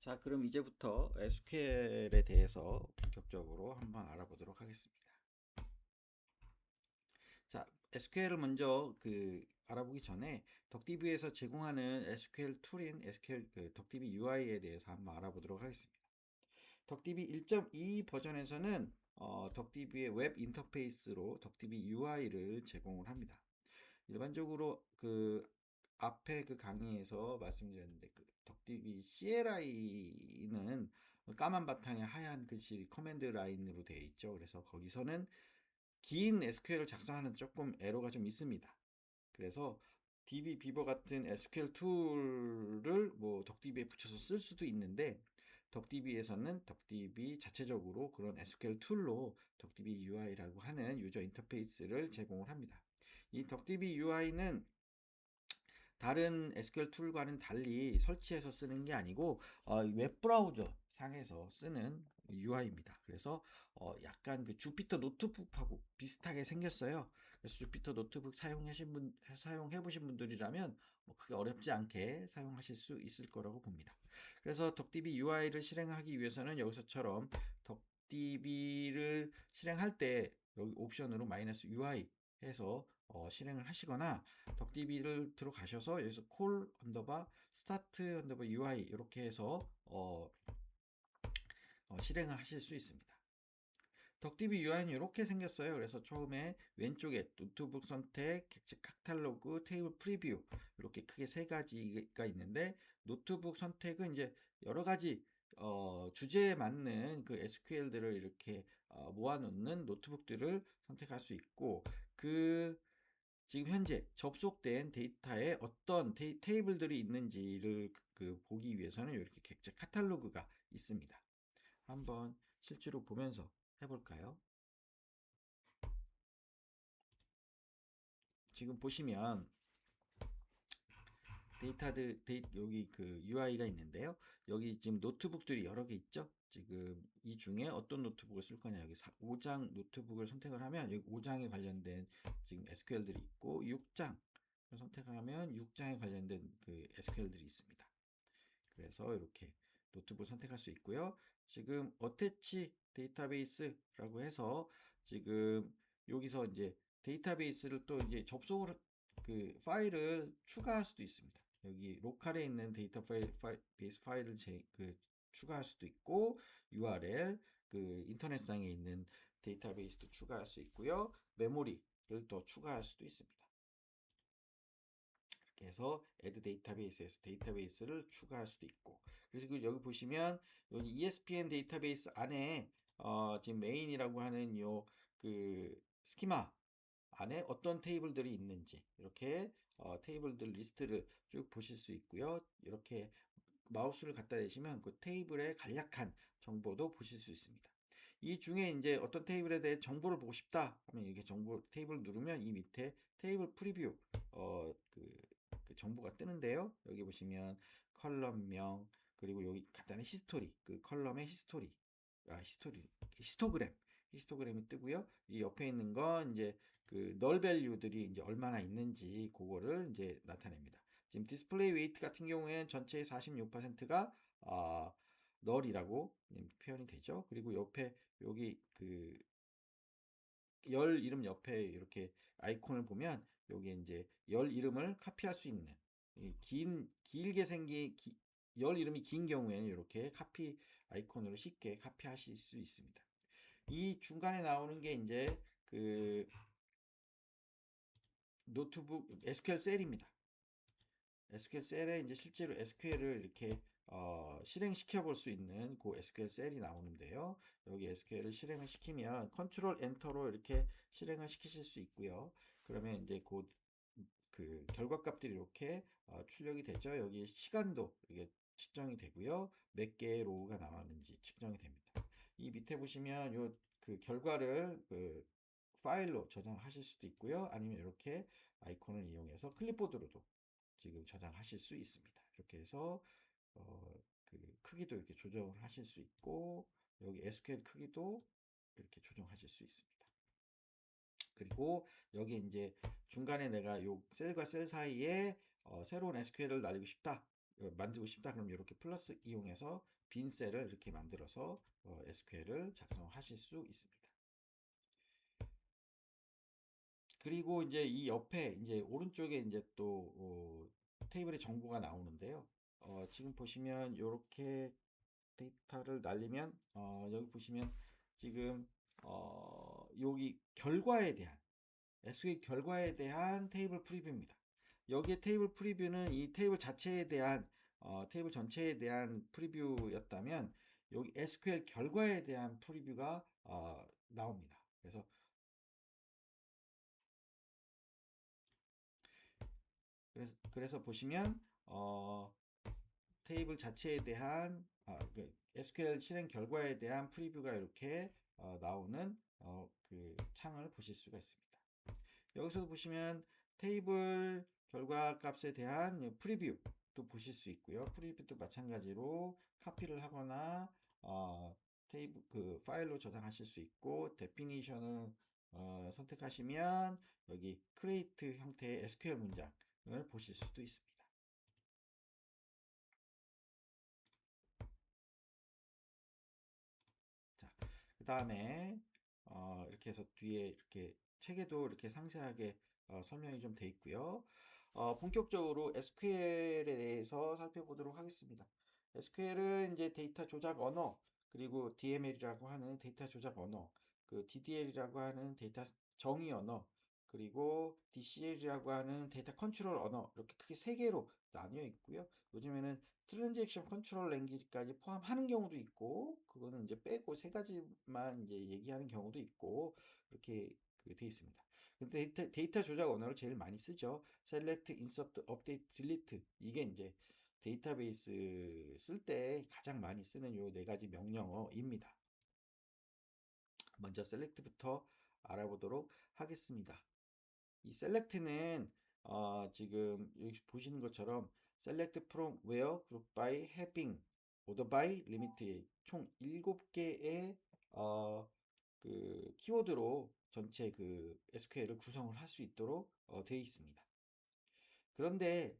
자, 그럼 이제부터 SQL에 대해서 본격적으로 한번 알아보도록 하겠습니다. 자, SQL을 먼저 알아보기 전에 덕디비에서 제공하는 SQL 툴인 SQL 덕디비 UI에 대해서 한번 알아보도록 하겠습니다. 덕디비 1.2 버전에서는 덕디비의 웹 인터페이스로 덕디비 UI를 제공을 합니다. 일반적으로 앞에 강의에서 말씀드렸는데 덕디비 CLI는 까만 바탕에 하얀 글씨 커맨드 라인으로 되어 있죠. 그래서 거기서는 긴 SQL을 작성하는 데 조금 에러가 좀 있습니다. 그래서 DB 비버 같은 SQL 툴을 뭐 덕DB에 붙여서 쓸 수도 있는데 덕DB에서는 덕DB 자체적으로 그런 SQL 툴로 덕DB UI라고 하는 유저 인터페이스를 제공을 합니다. 이 덕DB UI는 다른 SQL 툴과는 달리 설치해서 쓰는 게 아니고 웹브라우저 상에서 쓰는 UI입니다. 그래서 약간 주피터 노트북하고 비슷하게 생겼어요. 그래서 주피터 노트북 사용해 보신 분들이라면 뭐 크게 어렵지 않게 사용하실 수 있을 거라고 봅니다. 그래서 덕DB UI를 실행하기 위해서는 여기서처럼 덕DB를 실행할 때 여기 옵션으로 -UI 해서 실행을 하시거나 덕DB를 들어가셔서 여기서 콜 언더바 스타트 언더바 UI 이렇게 해서 실행을 하실 수 있습니다. 덕DB UI는 이렇게 생겼어요. 그래서 처음에 왼쪽에 노트북 선택, 객체 카탈로그, 테이블 프리뷰 이렇게 크게 세 가지가 있는데 노트북 선택은 이제 여러 가지 주제에 맞는 SQL들을 이렇게 모아놓는 노트북들을 선택할 수 있고 지금 현재 접속된 데이터에 어떤 테이블들이 있는지를 보기 위해서는 이렇게 객체 카탈로그가 있습니다. 한번 실제로 보면서 해볼까요? 지금 보시면 여기 UI가 있는데요. 여기 지금 노트북들이 여러 개 있죠? 지금 이 중에 어떤 노트북을 쓸 거냐 여기 5장 노트북을 선택을 하면 여기 5장에 관련된 지금 SQL들이 있고 6장 선택을 하면 6장에 관련된 SQL들이 있습니다. 그래서 이렇게 노트북 선택할 수 있고요. 지금 어태치 데이터베이스라고 해서 지금 여기서 이제 데이터베이스를 또 이제 접속을 파일을 추가할 수도 있습니다. 여기 로컬에 있는 데이터베이스 파일을 추가할 수도 있고 URL 인터넷상에 있는 데이터베이스도 추가할 수 있고요. 메모리를 더 추가할 수도 있습니다. 이렇게 해서 add 데이터베이스에서 데이터베이스를 추가할 수도 있고 그리고 여기 보시면 여기 ESPN 데이터베이스 안에 지금 메인이라고 하는 스키마 안에 어떤 테이블들이 있는지 이렇게 테이블들 리스트를 쭉 보실 수 있고요. 이렇게 마우스를 갖다 대시면 그 테이블의 간략한 정보도 보실 수 있습니다. 이 중에 이제 어떤 테이블에 대해 정보를 보고 싶다 하면 이렇게 테이블 누르면 이 밑에 테이블 프리뷰 그 정보가 뜨는데요. 여기 보시면 컬럼명 그리고 여기 간단한 히스토리 컬럼의 히스토그램이 뜨고요. 이 옆에 있는 건 이제 널 밸류들이 이제 얼마나 있는지 그거를 이제 나타냅니다. 지금 디스플레이 웨이트 같은 경우에는 전체의 46%가 널이라고 표현이 되죠. 그리고 옆에 여기 열 이름 옆에 이렇게 아이콘을 보면 여기에 이제 열 이름을 카피할 수 있는 길게 생긴 열 이름이 긴 경우에는 이렇게 카피 아이콘으로 쉽게 카피하실 수 있습니다. 이 중간에 나오는 게 이제 노트북 SQL 셀입니다. SQL 셀에 이제 실제로 SQL을 이렇게 실행시켜 볼 수 있는 SQL 셀이 나오는데요. 여기 SQL을 실행을 시키면 컨트롤 엔터로 이렇게 실행을 시키실 수 있고요. 그러면 이제 결과값들이 이렇게 출력이 되죠. 여기 시간도 이게 측정이 되고요. 몇 개의 로우가 나왔는지 측정이 됩니다. 이 밑에 보시면 결과를 파일로 저장하실 수도 있고요. 아니면 이렇게 아이콘을 이용해서 클립보드로도 지금 저장하실 수 있습니다. 이렇게 해서 크기도 이렇게 조정을 하실 수 있고 여기 SQL 크기도 이렇게 조정하실 수 있습니다. 그리고 여기 이제 중간에 내가 요 셀과 셀 사이에 새로운 SQL을 날리고 싶다. 만들고 싶다 그럼 이렇게 플러스 이용해서 빈 셀을 이렇게 만들어서 SQL을 작성하실 수 있습니다. 그리고 이제 이 옆에 이제 오른쪽에 이제 또 테이블의 정보가 나오는데요. 지금 보시면 이렇게 데이터를 날리면 여기 보시면 지금 여기 결과에 대한 SQL 결과에 대한 테이블 프리뷰입니다. 여기에 테이블 프리뷰는 이 테이블 자체에 대한 테이블 전체에 대한 프리뷰였다면 여기 SQL 결과에 대한 프리뷰가 나옵니다. 그래서 보시면 테이블 자체에 대한 그 SQL 실행 결과에 대한 프리뷰가 이렇게 나오는 그 창을 보실 수가 있습니다. 여기서도 보시면 테이블 결과 값에 대한 프리뷰도 보실 수 있고요. 프리뷰도 마찬가지로 카피를 하거나 테이블 그 파일로 저장하실 수 있고 데피니션을 선택하시면 여기 create 형태의 SQL 문장을 보실 수도 있습니다. 자, 그 다음에 이렇게 해서 뒤에 이렇게 책에도 이렇게 상세하게 설명이 좀 돼 있고요. 본격적으로 SQL에 대해서 살펴보도록 하겠습니다. SQL은 이제 데이터 조작 언어, 그리고 DML이라고 하는 데이터 조작 언어, 그 DDL이라고 하는 데이터 정의 언어, 그리고 DCL이라고 하는 데이터 컨트롤 언어, 이렇게 크게 세 개로 나뉘어 있고요. 요즘에는 트랜잭션 컨트롤 랭귀지까지 포함하는 경우도 있고, 그거는 이제 빼고 세 가지만 이제 얘기하는 경우도 있고, 이렇게 돼 있습니다. 데이터 조작 언어를 제일 많이 쓰죠. select, insert, update, delete. 이게 이제 데이터베이스 쓸 때 가장 많이 쓰는 요 네 가지 명령어입니다. 먼저 select부터 알아보도록 하겠습니다. 이 select는 지금 여기 보시는 것처럼 select from where, group by, having, order by, limit 총 7개의 그 키워드로 전체 그 SQL을 구성을 할 수 있도록 되어 있습니다. 그런데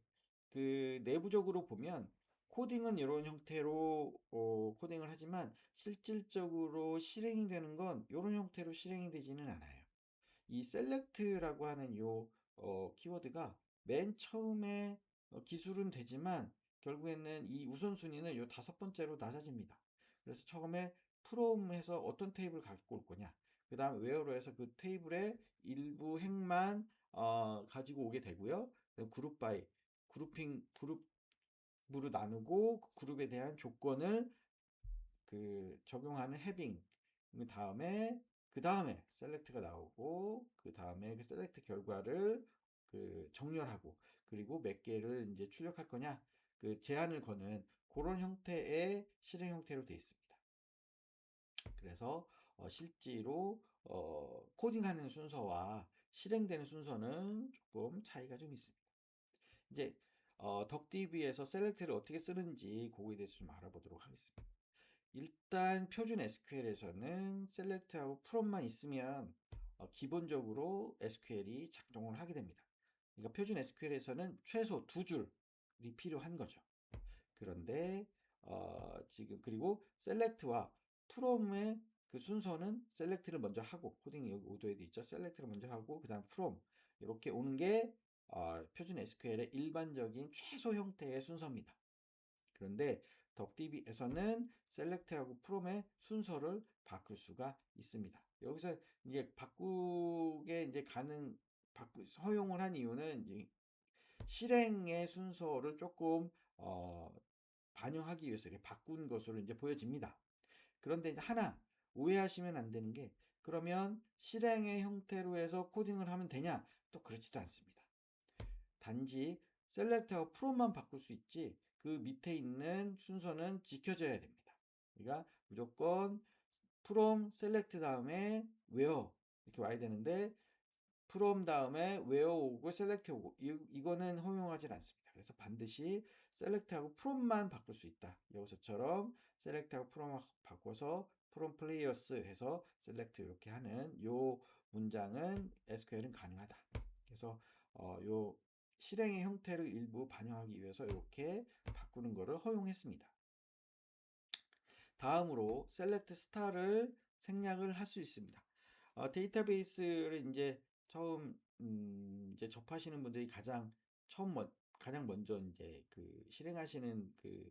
그 내부적으로 보면 코딩은 이런 형태로 코딩을 하지만 실질적으로 실행이 되는 건 이런 형태로 실행이 되지는 않아요. 이 select라고 하는 요 키워드가 맨 처음에 기술은 되지만 결국에는 이 우선순위는 요 다섯 번째로 낮아집니다. 그래서 처음에 from해서 어떤 테이블 갖고 올 거냐, 그 다음 where로 해서 그 테이블의 일부 행만 가지고 오게 되고요. 그룹 바이 그룹핑 그룹으로 나누고 그 그룹에 대한 조건을 그 적용하는 having 그 다음에 select가 나오고 그 다음에 그 select 결과를 그 정렬하고 그리고 몇 개를 이제 출력할 거냐 그 제한을 거는 그런 형태의 실행 형태로 되어 있습니다. 그래서 실제로 코딩하는 순서와 실행되는 순서는 조금 차이가 좀 있습니다. 이제 덕DB에서 select를 어떻게 쓰는지 그거에 대해서 좀 알아보도록 하겠습니다. 일단 표준 SQL에서는 select하고 from만 있으면 기본적으로 SQL이 작동을 하게 됩니다. 그러니까 표준 SQL에서는 최소 두 줄이 필요한 거죠. 그런데 지금 그리고 select와 from의 그 순서는 select를 먼저 하고 코딩이 여기 오도에도 있죠. select를 먼저 하고 그 다음 from 이렇게 오는 게 표준 SQL의 일반적인 최소 형태의 순서입니다. 그런데 덕DB에서는 select하고 from의 순서를 바꿀 수가 있습니다. 여기서 이제 바꾸게 이제 허용을 한 이유는 이제 실행의 순서를 조금 반영하기 위해서 이렇게 바꾼 것으로 이제 보여집니다. 그런데 이제 하나 오해하시면 안 되는 게 그러면 실행의 형태로 해서 코딩을 하면 되냐? 또 그렇지도 않습니다. 단지 select하고 from만 바꿀 수 있지 그 밑에 있는 순서는 지켜져야 됩니다. 그러니까 무조건 from select 다음에 where 이렇게 와야 되는데 from 다음에 where 오고 select 오고 이거는 허용하지 않습니다. 그래서 반드시 select하고 from만 바꿀 수 있다. 여기서처럼 select하고 from 바꿔서 from players 해서 select 이렇게 하는 요 문장은 SQL은 가능하다. 그래서 요 실행의 형태를 일부 반영하기 위해서 이렇게 바꾸는 것을 허용했습니다. 다음으로 select star를 생략을 할 수 있습니다. 데이터베이스를 이제 처음 이제 접하시는 분들이 가장 먼저 이제 그 실행하시는 그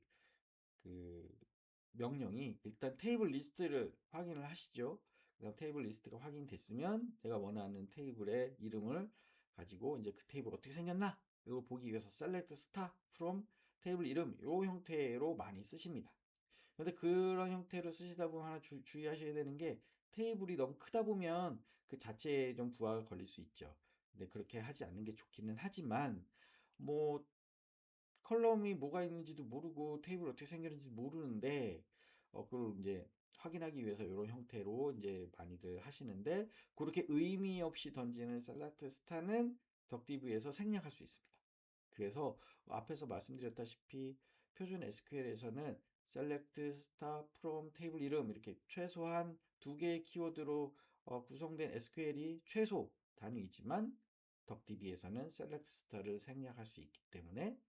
명령이 일단 테이블 리스트를 확인을 하시죠. 그다음 테이블 리스트가 확인됐으면 내가 원하는 테이블의 이름을 가지고 이제 그 테이블 어떻게 생겼나 이걸 보기 위해서 select star from 테이블 이름 이 형태로 많이 쓰십니다. 근데 그런 형태로 쓰시다 보면 하나 주의하셔야 되는 게 테이블이 너무 크다 보면 그 자체에 좀 부하가 걸릴 수 있죠. 근데 그렇게 하지 않는 게 좋기는 하지만 뭐 컬럼이 뭐가 있는지도 모르고 테이블 어떻게 생겼는지 모르는데 그걸 이제 확인하기 위해서 이런 형태로 이제 많이들 하시는데 그렇게 의미 없이 던지는 셀렉트 스타는 덕디브에서 생략할 수 있습니다. 그래서 앞에서 말씀드렸다시피 표준 SQL에서는 select star from 테이블 이름 이렇게 최소한 두 개의 키워드로 구성된 SQL이 최소 단위이지만 덕DB에서는 select star를 생략할 수 있기 때문에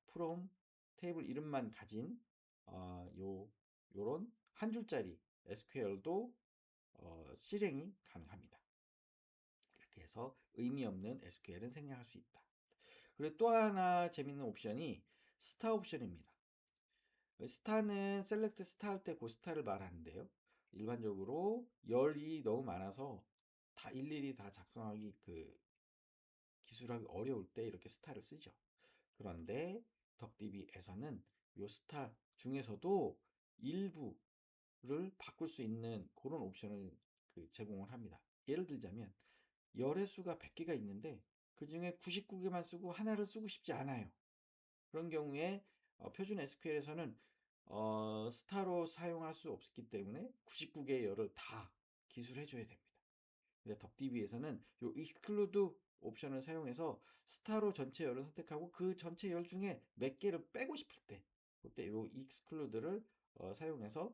from 테이블 이름만 가진 요런 한 줄짜리 SQL도 실행이 가능합니다. 이렇게 해서 의미 없는 SQL은 생략할 수 있다. 그리고 또 하나 재밌는 옵션이 스타 옵션입니다. 스타는 셀렉트 스타 할 때 그 스타를 말하는데요. 일반적으로 열이 너무 많아서 다 일일이 다 작성하기 기술하기 어려울 때 이렇게 스타를 쓰죠. 그런데 덕DB에서는 요 스타 중에서도 일부를 바꿀 수 있는 그런 옵션을 제공을 합니다. 예를 들자면 열의 수가 100개가 있는데 그 중에 99개만 쓰고 하나를 쓰고 싶지 않아요. 그런 경우에 표준 SQL에서는 스타로 사용할 수 없기 때문에 99개의 열을 다 기술해 줘야 됩니다. 근데 덕DB에서는 요 exclude 옵션을 사용해서 스타로 전체 열을 선택하고 그 전체 열 중에 몇 개를 빼고 싶을 때 그때 요 exclude를 사용해서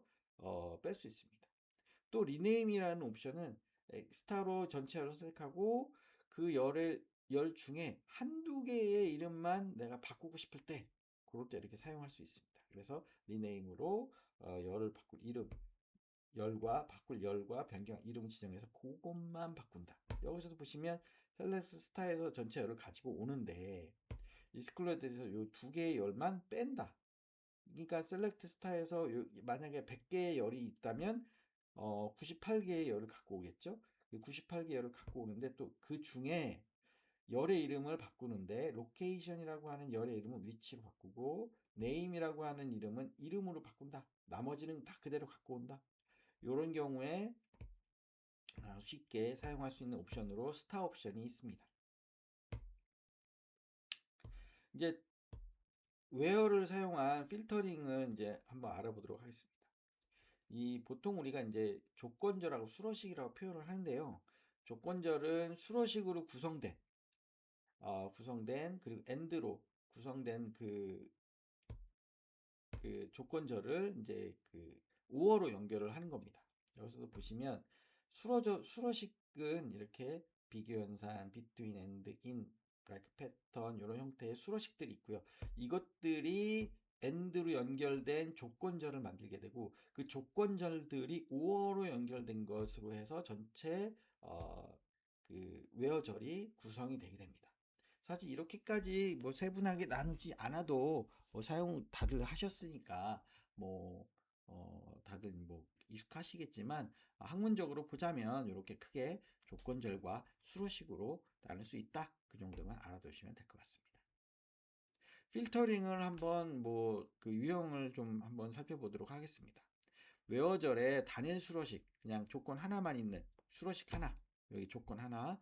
뺄 수 있습니다. 또 rename이라는 옵션은 스타로 전체 열을 선택하고 그 열 중에 한두 개의 이름만 내가 바꾸고 싶을 때 그럴 때 이렇게 사용할 수 있습니다. 그래서 rename으로 열을 바꿀 이름 바꿀 열과 변경 이름 지정해서 그것만 바꾼다. 여기서도 보시면 셀렉트 스타에서 전체 열을 가지고 오는데 익스클루드에서 요 두 개의 열만 뺀다. 그러니까 셀렉트 스타에서 만약에 100개의 열이 있다면 98개의 열을 갖고 오겠죠. 98개 열을 갖고 오는데 또 그 중에 열의 이름을 바꾸는데 로케이션이라고 하는 열의 이름은 위치로 바꾸고 네임이라고 하는 이름은 이름으로 바꾼다. 나머지는 다 그대로 갖고 온다. 이런 경우에 쉽게 사용할 수 있는 옵션으로 스타 옵션이 있습니다. 이제 웨어를 사용한 필터링을 이제 한번 알아보도록 하겠습니다. 이 보통 우리가 이제 조건절하고 수로식이라고 표현을 하는데요. 조건절은 수로식으로 구성된 그리고 end로 구성된 그 조건절을 이제 그 오어로 연결을 하는 겁니다. 여기서도 보시면 수로식은 이렇게 비교현상, between, and, in, like pattern 이런 형태의 수로식들이 있고요. 이것들이 and로 연결된 조건절을 만들게 되고 그 조건절들이 오어로 연결된 것으로 해서 전체 그 웨어절이 구성이 되게 됩니다. 사실 이렇게까지 뭐 세분하게 나누지 않아도 사용 다들 하셨으니까 뭐 다들 뭐 익숙하시겠지만 학문적으로 보자면 이렇게 크게 조건절과 수로식으로 나눌 수 있다. 그 정도만 알아두시면 될 것 같습니다. 필터링을 한번 그 유형을 좀 한번 살펴보도록 하겠습니다. 웨어절의 단일 수로식 그냥 조건 하나만 있는 수로식 하나 여기 조건 하나를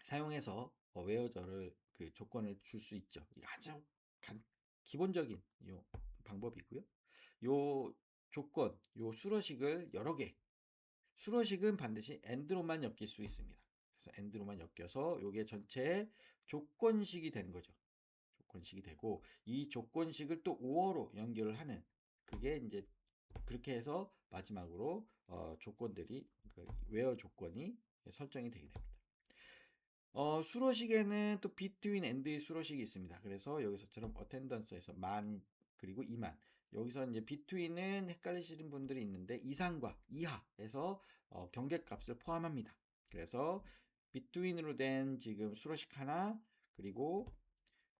사용해서 웨어절을 그 조건을 줄 수 있죠. 이게 아주 기본적인 요 방법이고요. 요 조건, 요 수로식을 여러 개. 수로식은 반드시 and로만 엮일 수 있습니다. 그래서 and로만 엮여서 요게 전체 조건식이 되는 거죠. 조건식이 되고 이 조건식을 또 오어로 연결을 하는 그게 이제 그렇게 해서 마지막으로 조건들이 웨어 조건이 설정이 되게 됩니다. 수로식에는 또 between and의 수로식이 있습니다. 그래서 여기서처럼 attendance에서 만 그리고 이만 여기서 이제 between은 헷갈리시는 분들이 있는데 이상과 이하에서 경계값을 포함합니다. 그래서 between으로 된 지금 수로식 하나 그리고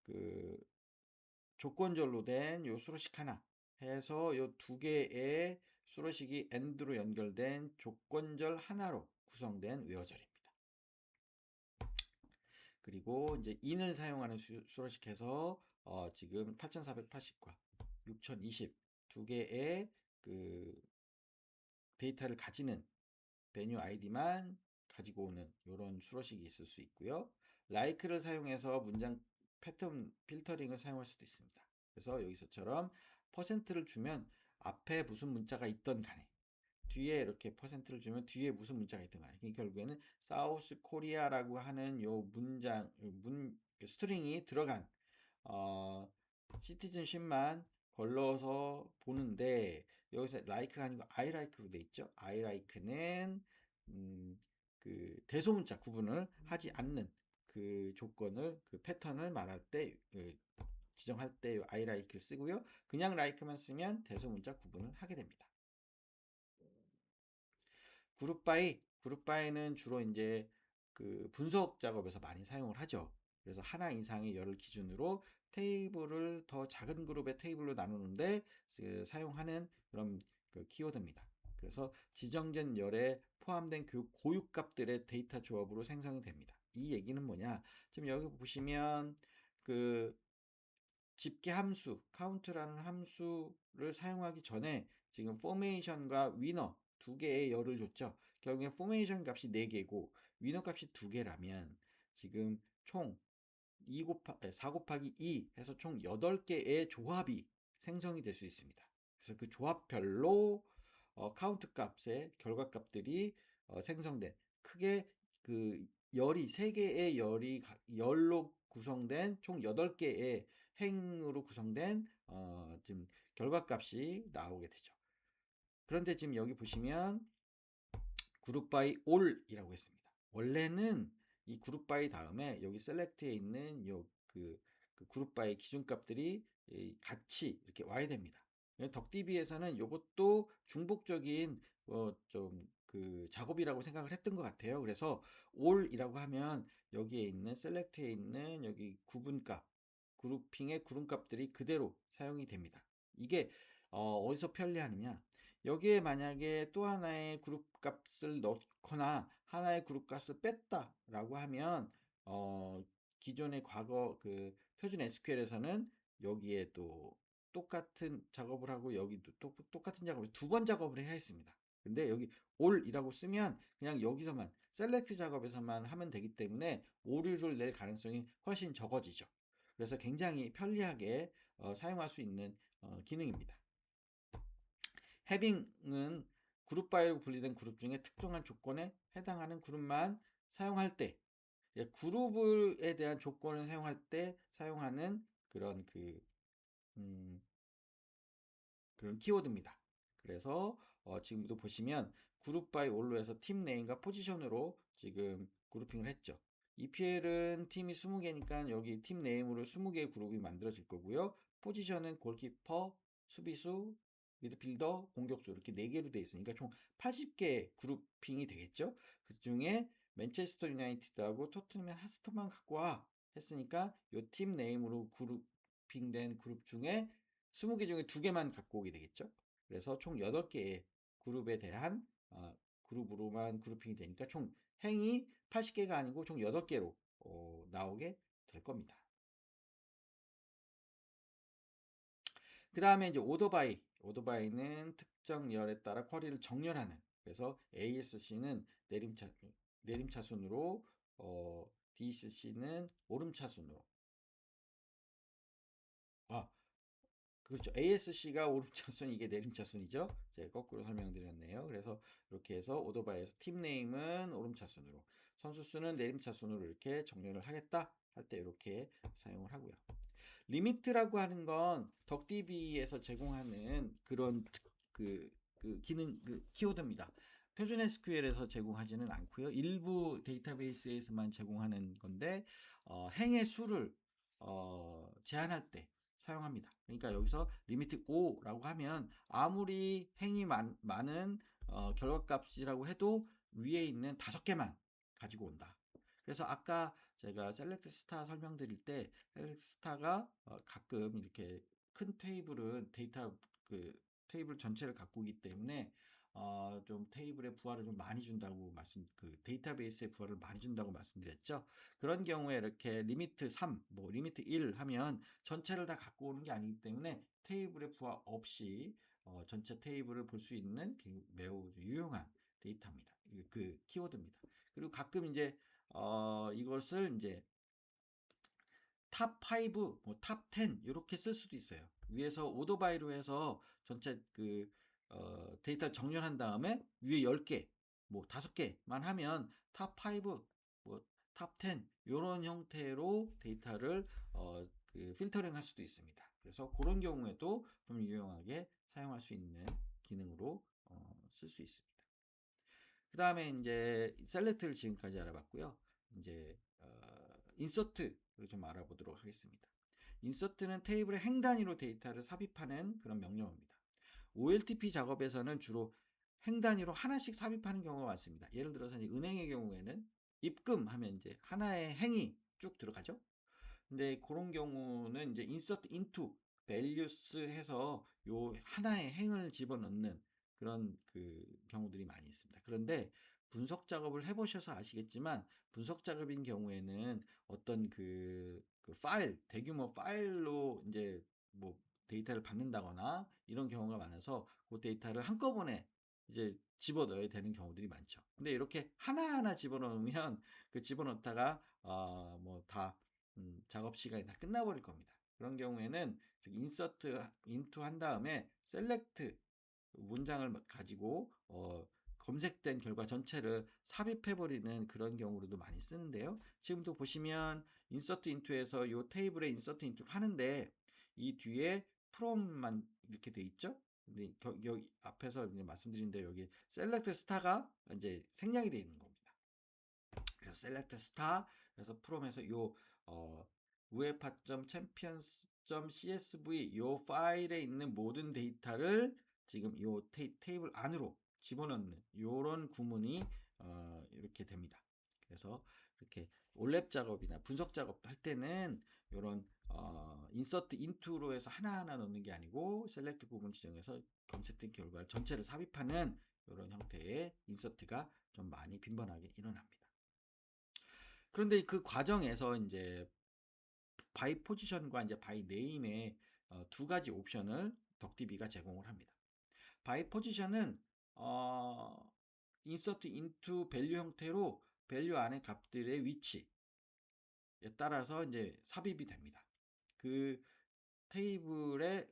그 조건절로 된 요 수로식 하나 해서 요 두 개의 수로식이 and로 연결된 조건절 하나로 구성된 외어절입니다. 그리고 이제 in을 사용하는 수로식해서 지금 8480과 6020 두 개의 그 데이터를 가지는 베뉴 아이디만 가지고 오는 이런 수로식이 있을 수 있고요. like를 사용해서 문장 패턴 필터링을 사용할 수도 있습니다. 그래서 여기서처럼 퍼센트를 주면 앞에 무슨 문자가 있던 간에 뒤에 이렇게 퍼센트를 주면 뒤에 무슨 문자가 있던 간에 결국에는 사우스 코리아라고 하는 요 문장 스트링이 들어간 시티즌십만 걸러서 보는데 여기서 like가 아니고 I like로 돼 있죠. I like는 그 대소문자 구분을 하지 않는 그 조건을 그 패턴을 말할 때 지정할 때 I like를 쓰고요. 그냥 like만 쓰면 대소문자 구분을 하게 됩니다. 그룹바이는 주로 이제 그 분석 작업에서 많이 사용을 하죠. 그래서 하나 이상의 열을 기준으로 테이블을 더 작은 그룹의 테이블로 나누는데 사용하는 그런 그 키워드입니다. 그래서 지정된 열에 포함된 고유값들의 데이터 조합으로 생성이 됩니다. 이 얘기는 뭐냐? 지금 여기 보시면 그 집계 함수, count라는 함수를 사용하기 전에 지금 포메이션과 위너 두 개의 열을 줬죠. 결국에 포메이션 값이 4개고 위너 값이 2개라면 지금 총 4 곱하기 2 해서 총 8개의 조합이 생성이 될 수 있습니다. 그래서 그 조합별로 카운트 값의 결과 값들이 생성된 크게 그 열이 3개의 열로 구성된 총 8개의 행으로 구성된 지금 결과값이 나오게 되죠. 그런데 지금 여기 보시면 그룹 바이 올이라고 했습니다. 원래는 이 그룹 바이 다음에 여기 셀렉트에 있는 그 그룹 바이 기준값들이 같이 이렇게 와야 됩니다. 덕DB에서는 이것도 중복적인 좀 그 작업이라고 생각을 했던 것 같아요. 그래서 all이라고 하면 여기에 있는 셀렉트에 있는 여기 구분값, 그룹핑의 구분값들이 그대로 사용이 됩니다. 이게 어디서 편리하느냐? 여기에 만약에 또 하나의 그룹 값을 넣거나 하나의 그룹 값을 뺐다라고 하면 기존의 과거 그 표준 SQL에서는 여기에 또 똑같은 작업을 하고 여기도 똑같은 작업을 두 번 작업을 해야 했습니다. 근데 여기 all이라고 쓰면 그냥 여기서만 셀렉트 작업에서만 하면 되기 때문에 오류를 낼 가능성이 훨씬 적어지죠. 그래서 굉장히 편리하게 사용할 수 있는 기능입니다. having은 그룹 바이로 분리된 그룹 중에 특정한 조건에 해당하는 그룹만 사용할 때 그룹에 대한 조건을 사용할 때 사용하는 그런 음, 그런 키워드입니다. 그래서 지금도 보시면 그룹 바이 올로 해서 팀 네임과 포지션으로 지금 그룹핑을 했죠. EPL은 팀이 20개니까 여기 팀 네임으로 20개의 그룹이 만들어질 거고요. 포지션은 골키퍼, 수비수, 미드필더, 공격수 이렇게 4개로 되어 있으니까 총 80개 그룹핑이 되겠죠. 그 중에 맨체스터 유나이티드하고 토트넘 하스터만 갖고 와 했으니까 이 팀 네임으로 그룹핑된 그룹 중에 20개 중에 2개만 갖고 오게 되겠죠. 그래서 총 8개의 그룹에 대한 그룹으로만 그룹핑이 되니까 총 행이 80개가 아니고 총 8개로 나오게 될 겁니다. 그 다음에 이제 오더바이는 특정 열에 따라 쿼리를 정렬하는 그래서 ASC는 내림차순으로 DCC는 오름차순으로 아 그렇죠. ASC가 오름차순, 이게 내림차순이죠. 제가 거꾸로 설명드렸네요. 그래서 이렇게 해서 오토바이에서 팀 네임은 오름차순으로, 선수 수는 내림차순으로 이렇게 정렬을 하겠다 할 때 이렇게 사용을 하고요. 리미트라고 하는 건 덕DB에서 제공하는 그런 그 기능, 그 키워드입니다. 표준 SQL에서 제공하지는 않고요. 일부 데이터베이스에서만 제공하는 건데 행의 수를 제한할 때 사용합니다. 그러니까 여기서 리미트 5라고 하면 아무리 행이 많은 결과값이라고 해도 위에 있는 5개만 가지고 온다. 그래서 아까 제가 셀렉트 스타 설명드릴 때 셀렉트 스타가 가끔 이렇게 큰 테이블은 데이터 그 테이블 전체를 갖고 오기 때문에 좀 테이블의 부하를 좀 많이 준다고 그 데이터베이스의 부하를 많이 준다고 말씀드렸죠. 그런 경우에 이렇게 리미트 3, 뭐 리미트 1 하면 전체를 다 갖고 오는 게 아니기 때문에 테이블의 부하 없이 전체 테이블을 볼 수 있는 매우 유용한 데이터입니다. 그 키워드입니다. 그리고 가끔 이제 이것을 이제 탑 5, 탑 10 이렇게 쓸 수도 있어요. 위에서 오더바이로 해서 전체 데이터를 정렬한 다음에 위에 10개, 뭐 5개만 하면 탑 5, 탑 10 이런 형태로 데이터를 필터링 할 수도 있습니다. 그래서 그런 경우에도 좀 유용하게 사용할 수 있는 기능으로 쓸 수 있습니다. 그 다음에 이제 셀렉트를 지금까지 알아봤고요. 이제 인서트를 좀 알아보도록 하겠습니다. 인서트는 테이블의 행 단위로 데이터를 삽입하는 그런 명령어입니다. OLTP 작업에서는 주로 행 단위로 하나씩 삽입하는 경우가 많습니다. 예를 들어서 은행의 경우에는 입금하면 이제 하나의 행이 쭉 들어가죠. 근데 그런 경우는 이제 insert into values 해서 요 하나의 행을 집어넣는 그런 경우들이 많이 있습니다. 그런데 분석 작업을 해보셔서 아시겠지만 분석 작업인 경우에는 어떤 파일, 대규모 파일로 이제 뭐 데이터를 받는다거나 이런 경우가 많아서 그 데이터를 한꺼번에 이제 집어넣어야 되는 경우들이 많죠. 근데 이렇게 하나하나 집어넣으면 그 집어넣다가 뭐다 작업 시간이 다 끝나버릴 겁니다. 그런 경우에는 인서트 인투 한 다음에 셀렉트 문장을 가지고 검색된 결과 전체를 삽입해버리는 그런 경우로도 많이 쓰는데요. 지금도 보시면 인서트 인투에서 이 테이블에 인서트 인투를 하는데 이 뒤에 프롬만 이렇게 돼 있죠. 근데 여기 앞에서 이제 말씀드린 대로 여기 셀렉트 스타가 이제 생략이 되어 있는 겁니다. 그래서 셀렉트 스타 그래서 프롬에서 요 uefa.champions.csv 요 파일에 있는 모든 데이터를 지금 요 테이블 안으로 집어넣는 요런 구문이 이렇게 됩니다. 그래서 이렇게 올랩 작업이나 분석 작업 할 때는 요런 인서트 인투로 해서 하나하나 넣는 게 아니고 셀렉트 구분 지정해서 검색된 결과를 전체를 삽입하는 이런 형태의 인서트가 좀 많이 빈번하게 일어납니다. 그런데 그 과정에서 이제 바이 포지션과 이제 바이 네임의 두 가지 옵션을 덕디비가 제공을 합니다. 바이 포지션은 인서트 인투 밸류 형태로 밸류 안의 값들의 위치에 따라서 이제 삽입이 됩니다. 그 테이블의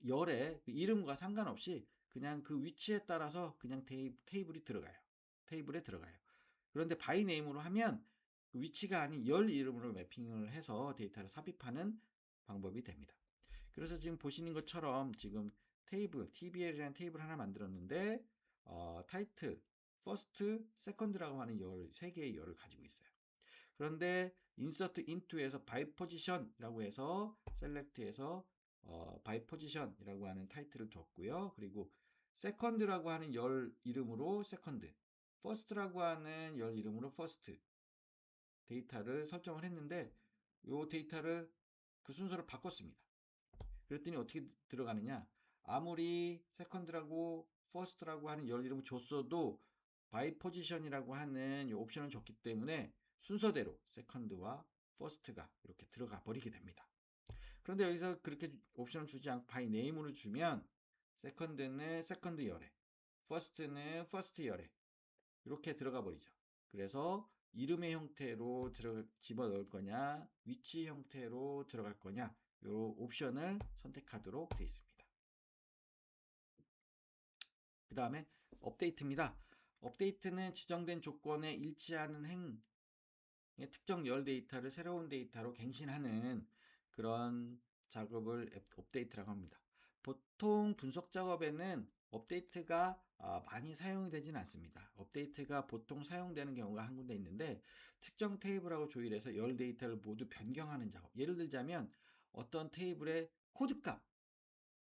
열의 이름과 상관없이 그냥 그 위치에 따라서 그냥 테이블에 들어가요. 그런데 바이 네임으로 하면 그 위치가 아닌 열 이름으로 매핑을 해서 데이터를 삽입하는 방법이 됩니다. 그래서 지금 보시는 것처럼 지금 테이블, TBL이라는 테이블 하나 만들었는데 타이틀, 퍼스트, 세컨드라고 하는 세 개의 열을 가지고 있어요. 그런데 insert into에서 by position이라고 해서 select에서 by position이라고 하는 타이틀을 줬고요. 그리고 second라고 하는 열 이름으로 second, first라고 하는 열 이름으로 first 데이터를 설정을 했는데 이 데이터를 그 순서를 바꿨습니다. 그랬더니 어떻게 들어가느냐? 아무리 second라고 first라고 하는 열 이름을 줬어도 by position이라고 하는 이 옵션을 줬기 때문에 순서대로 second와 first가 이렇게 들어가 버리게 됩니다. 그런데 여기서 그렇게 옵션을 주지 않고 by name으로 주면 second는 second 열에, first는 first 열에 이렇게 들어가 버리죠. 그래서 이름의 형태로 집어넣을 거냐, 위치 형태로 들어갈 거냐, 이 옵션을 선택하도록 되어 있습니다. 그 다음에 업데이트입니다. 업데이트는 지정된 조건에 일치하는 행의 특정 열 데이터를 새로운 데이터로 갱신하는 그런 작업을 업데이트라고 합니다. 보통 분석 작업에는 업데이트가 많이 사용이 되진 않습니다. 업데이트가 보통 사용되는 경우가 한 군데 있는데 특정 테이블하고 조율해서 열 데이터를 모두 변경하는 작업. 예를 들자면 어떤 테이블의 코드값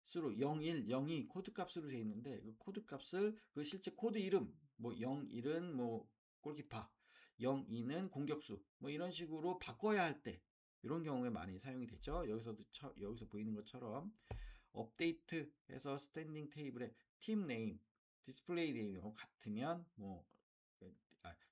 수로 01, 02 코드 값으로 되어 있는데 그 코드 값을 그 실제 코드 이름 뭐 01은 뭐 골키파, 02는 공격수 뭐 이런 식으로 바꿔야 할 때 이런 경우에 많이 사용이 되죠. 여기서 보이는 것처럼 업데이트해서 스탠딩 테이블의 팀 네임, 디스플레이 네임하고 같으면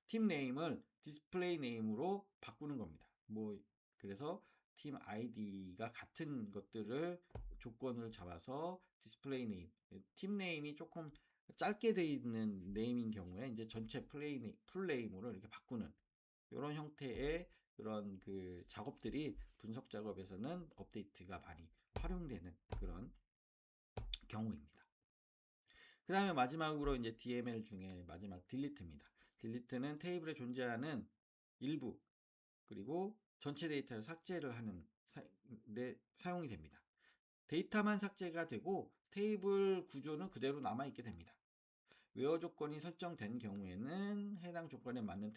팀 네임을 디스플레이 네임으로 바꾸는 겁니다. 뭐 그래서 팀 아이디가 같은 것들을 조건을 잡아서 디스플레이 네임, 팀 네임이 조금 짧게 되어 있는 네임인 경우에 이제 전체 풀 네임으로 이렇게 바꾸는 이런 형태의 그런 그 작업들이 분석 작업에서는 업데이트가 많이 활용되는 그런 경우입니다. 그 다음에 마지막으로 이제 DML 중에 마지막 딜리트입니다. 딜리트는 테이블에 존재하는 일부 그리고 전체 데이터를 삭제를 하는 사용이 됩니다. 데이터만 삭제가 되고 테이블 구조는 그대로 남아있게 됩니다. 웨어 조건이 설정된 경우에는 해당 조건에 맞는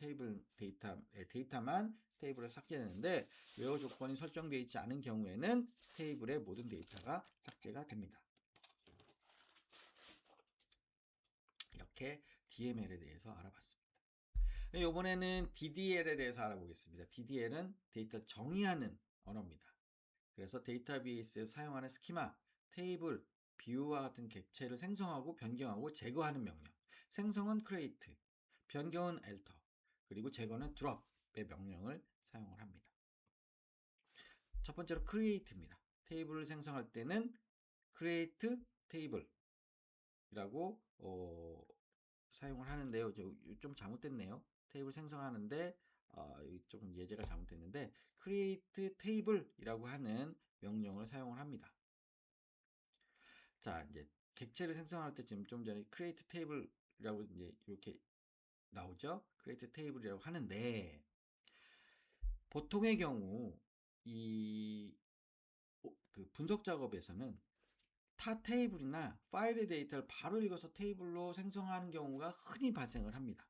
데이터만 테이블에 삭제되는데 웨어 조건이 설정되어 있지 않은 경우에는 테이블의 모든 데이터가 삭제가 됩니다. 이렇게 DML에 대해서 알아봤습니다. 이번에는 DDL에 대해서 알아보겠습니다. DDL은 데이터 정의하는 언어입니다. 그래서 데이터베이스에서 사용하는 스키마, 테이블, 뷰와 같은 객체를 생성하고 변경하고 제거하는 명령. 생성은 create, 변경은 alter, 그리고 제거는 drop의 명령을 사용을 합니다. 첫 번째로 create입니다. 테이블을 생성할 때는 create table이라고 사용을 하는데요. 좀 잘못됐네요. 테이블 생성하는데 조금 예제가 잘못됐는데 create table이라고 하는 명령을 사용을 합니다. 자, 이제 객체를 생성할 때 지금 좀 전에 create table이라고 이제 이렇게 나오죠. create table이라고 하는데 보통의 경우 그 분석 작업에서는 타 테이블이나 파일의 데이터를 바로 읽어서 테이블로 생성하는 경우가 흔히 발생을 합니다.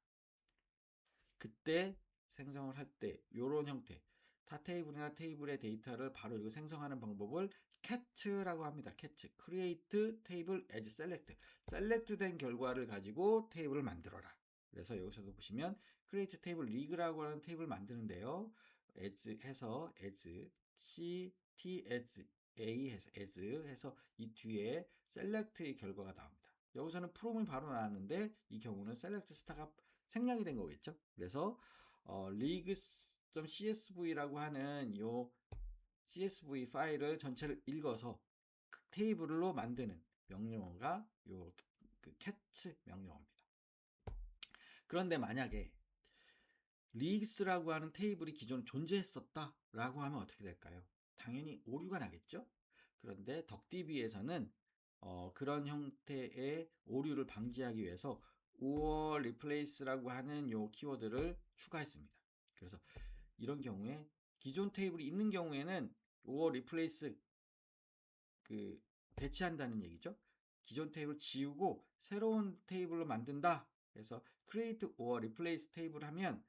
그때 생성을 할 때 이런 형태 타 테이블이나 테이블의 데이터를 바로 읽어 생성하는 방법을 cat라고 합니다. catch, create table as select, 셀렉트된 결과를 가지고 테이블을 만들어라. 그래서 여기서도 보시면 create table league라고 하는 테이블을 만드는데요. as 해서 as, c, t, as, a 해서 이 뒤에 select의 결과가 나옵니다. 여기서는 from이 바로 나왔는데 이 경우는 select star가 생략이 된 거겠죠. 그래서 leagues.csv라고 하는 요 CSV 파일을 전체를 읽어서 그 테이블로 만드는 명령어가 그 catch 명령어입니다. 그런데 만약에 leagues라고 하는 테이블이 기존에 존재했었다라고 하면 어떻게 될까요? 당연히 오류가 나겠죠. 그런데 덕DB에서는 그런 형태의 오류를 방지하기 위해서 or replace라고 하는 요 키워드를 추가했습니다. 그래서 이런 경우에 기존 테이블이 있는 경우에는 or replace 그 대체한다는 얘기죠. 기존 테이블 지우고 새로운 테이블로 만든다. 그래서 create or replace 테이블 하면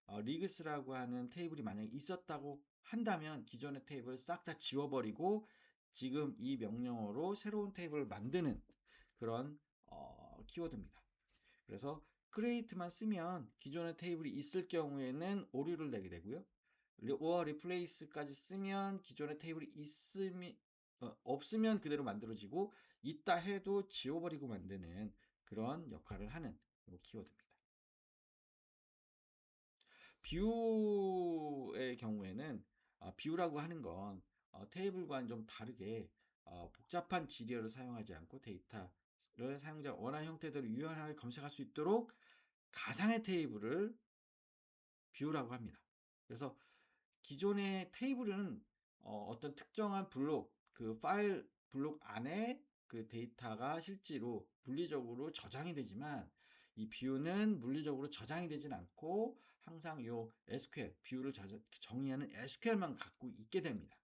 리그스라고 하는 테이블이 만약에 있었다고 한다면 기존의 테이블을 싹 다 지워버리고 지금 이 명령어로 새로운 테이블을 만드는 그런 키워드입니다. 그래서 create만 쓰면 기존의 테이블이 있을 경우에는 오류를 내게 되고요. or replace까지 쓰면 기존의 테이블이 없으면 그대로 만들어지고 있다 해도 지워버리고 만드는 그런 역할을 하는 키워드입니다. 뷰의 경우에는 뷰라고 하는 건 테이블과는 좀 다르게 복잡한 지리어를 사용하지 않고 데이터를 사용자가 원하는 형태대로 유연하게 검색할 수 있도록 가상의 테이블을 뷰라고 합니다. 그래서 기존의 테이블은 어떤 특정한 그 파일 블록 안에 그 데이터가 실제로 물리적으로 저장이 되지만 이 뷰는 물리적으로 저장이 되진 않고 항상 요 SQL, 뷰를 정의하는 SQL만 갖고 있게 됩니다.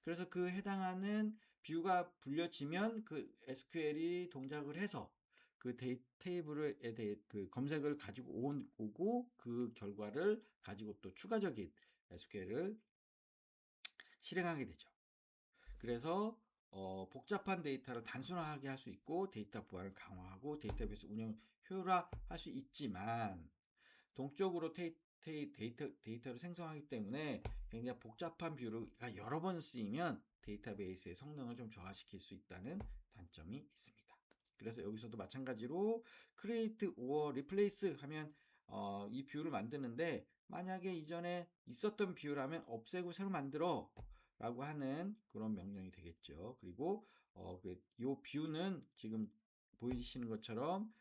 그래서 그 해당하는 뷰가 불려지면 그 SQL이 동작을 해서 그 테이블에 대해 그 검색을 가지고 오고 그 결과를 가지고 또 추가적인 SQL을 실행하게 되죠. 그래서 복잡한 데이터를 단순화하게 할 수 있고 데이터 보안을 강화하고 데이터베이스 운영 효율화할 수 있지만 동적으로 데이터를 생성하기 때문에 굉장히 복잡한 뷰가 여러 번 쓰이면 데이터베이스의 성능을 좀 저하시킬 수 있다는 단점이 있습니다. 그래서 여기서도 마찬가지로 create or replace 하면 이 뷰를 만드는데 만약에 이전에 있었던 뷰라면 없애고 새로 만들어 라고 하는 그런 명령이 되겠죠. 그리고 요 뷰는 지금 보이시는 것처럼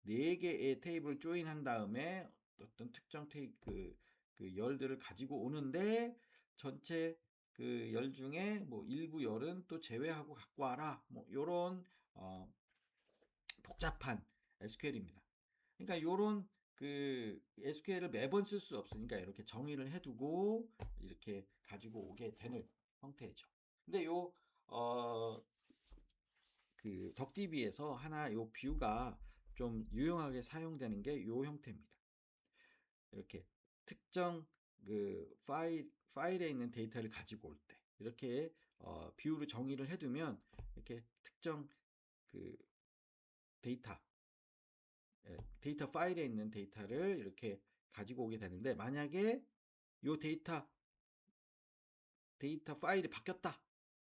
4개의 테이블 조인한 다음에 어떤 특정 그 열들을 가지고 오는데 전체 그 열 중에 뭐 일부 열은 또 제외하고 갖고 와라. 뭐 요런 복잡한 SQL입니다. 그러니까 요런 그 SQL을 매번 쓸 수 없으니까 이렇게 정의를 해두고 이렇게 가지고 오게 되는 형태죠. 근데 그 덕DB에서 하나 요 뷰가 좀 유용하게 사용되는 게 요 형태입니다. 이렇게 특정 그 파일에 있는 데이터를 가지고 올 때 이렇게 뷰로 정의를 해두면 이렇게 특정 그 데이터 데이터 파일에 있는 데이터를 이렇게 가지고 오게 되는데 만약에 요 데이터 파일이 바뀌었다.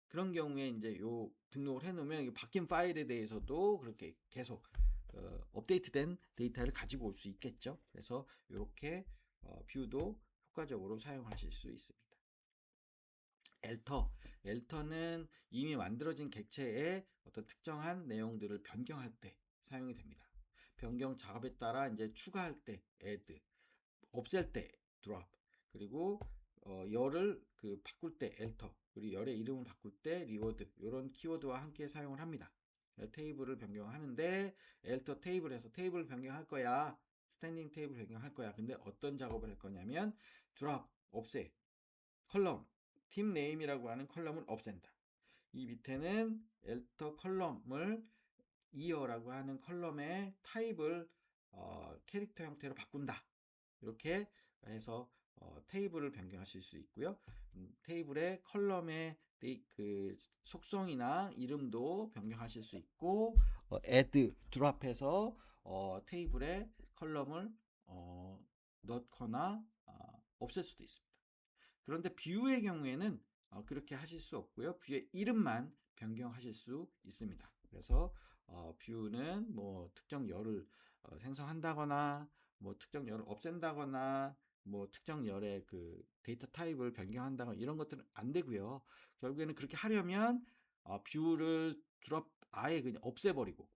그런 경우에 이제 요 등록을 해놓으면 바뀐 파일에 대해서도 그렇게 계속 업데이트된 데이터를 가지고 올 수 있겠죠. 그래서 이렇게 뷰도 효과적으로 사용하실 수 있습니다. 엘터는 이미 만들어진 객체의 어떤 특정한 내용들을 변경할 때 사용이 됩니다. 변경 작업에 따라 이제 추가할 때 add, 없앨 때 drop, 그리고 열을 그 바꿀 때 alter, 그리고 열의 이름을 바꿀 때 reward 이런 키워드와 함께 사용을 합니다. 테이블을 변경하는데 alter 테이블에서 테이블을 변경할 거야. 스탠딩 테이블 변경할 거야. 근데 어떤 작업을 할 거냐면 drop, 없애, 컬럼, 팀 네임이라고 하는 컬럼을 없앤다. 이 밑에는 alter 컬럼을 이어라고 하는 컬럼의 타입을 캐릭터 형태로 바꾼다. 이렇게 해서 테이블을 변경하실 수 있고요. 테이블의 컬럼의 그 속성이나 이름도 변경하실 수 있고 add, drop해서 테이블의 컬럼을 넣거나 없앨 수도 있습니다. 그런데 뷰의 경우에는 그렇게 하실 수 없고요. 뷰의 이름만 변경하실 수 있습니다. 그래서 뷰는 뭐 특정 열을 생성한다거나 뭐 특정 열을 없앤다거나 뭐 특정 열의 그 데이터 타입을 변경한다거나 이런 것들은 안 되고요. 결국에는 그렇게 하려면 뷰를 드롭 아예 그냥 없애버리고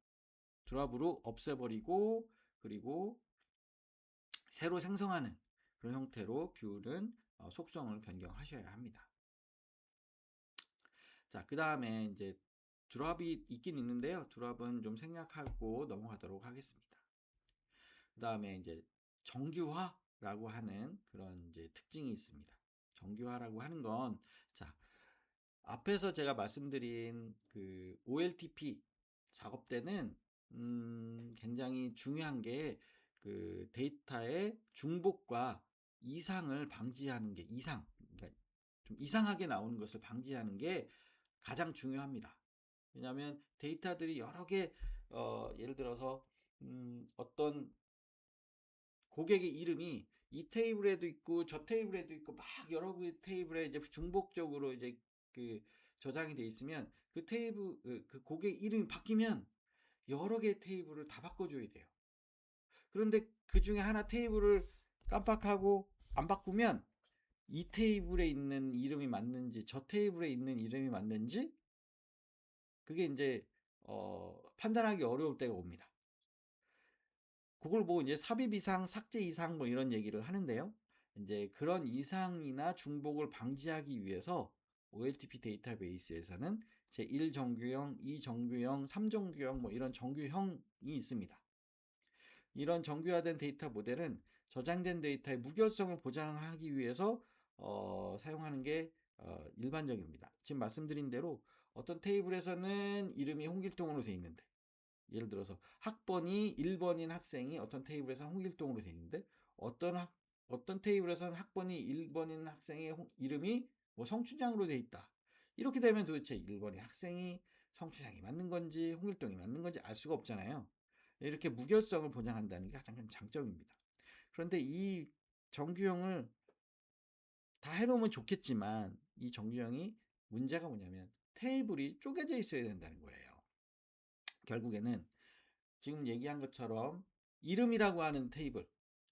드롭으로 없애버리고 그리고 새로 생성하는 그런 형태로 뷰는 속성을 변경하셔야 합니다. 자, 그 다음에 이제 드롭이 있긴 있는데요. 드롭은 좀 생략하고 넘어가도록 하겠습니다. 그 다음에 이제 정규화라고 하는 그런 이제 특징이 있습니다. 정규화라고 하는 건, 자, 앞에서 제가 말씀드린 그 OLTP 작업 때는 굉장히 중요한 게 그 데이터의 중복과 이상을 방지하는 게 그러니까 좀 이상하게 나오는 것을 방지하는 게 가장 중요합니다. 왜냐하면 데이터들이 여러 개 예를 들어서 어떤 고객의 이름이 이 테이블에도 있고 저 테이블에도 있고 막 여러 개의 테이블에 이제 중복적으로 이제 그 저장이 돼 있으면 그 테이블 그 고객 이름이 바뀌면 여러 개의 테이블을 다 바꿔줘야 돼요. 그런데 그 중에 하나 테이블을 깜빡하고 안 바꾸면 이 테이블에 있는 이름이 맞는지 저 테이블에 있는 이름이 맞는지 그게 이제 판단하기 어려울 때가 옵니다. 그걸 보고 이제 삽입 이상, 삭제 이상 뭐 이런 얘기를 하는데요. 이제 그런 이상이나 중복을 방지하기 위해서 OLTP 데이터베이스에서는 제1 정규형, 2 정규형, 3 정규형 뭐 이런 정규형이 있습니다. 이런 정규화된 데이터 모델은 저장된 데이터의 무결성을 보장하기 위해서 사용하는 게 일반적입니다. 지금 말씀드린 대로 어떤 테이블에서는 이름이 홍길동으로 돼 있는데, 예를 들어서 학번이 1번인 학생이 어떤 테이블에서 홍길동으로 돼 있는데, 어떤 어떤 테이블에서는 학번이 1번인 학생의 이름이 뭐 성춘향으로 돼 있다. 이렇게 되면 도대체 1번의 학생이 성춘향이 맞는 건지 홍길동이 맞는 건지 알 수가 없잖아요. 이렇게 무결성을 보장한다는 게 가장 큰 장점입니다. 그런데 이 정규형을 다 해놓으면 좋겠지만, 이 정규형이 문제가 뭐냐면 테이블이 쪼개져 있어야 된다는 거예요. 결국에는 지금 얘기한 것처럼 이름이라고 하는 테이블,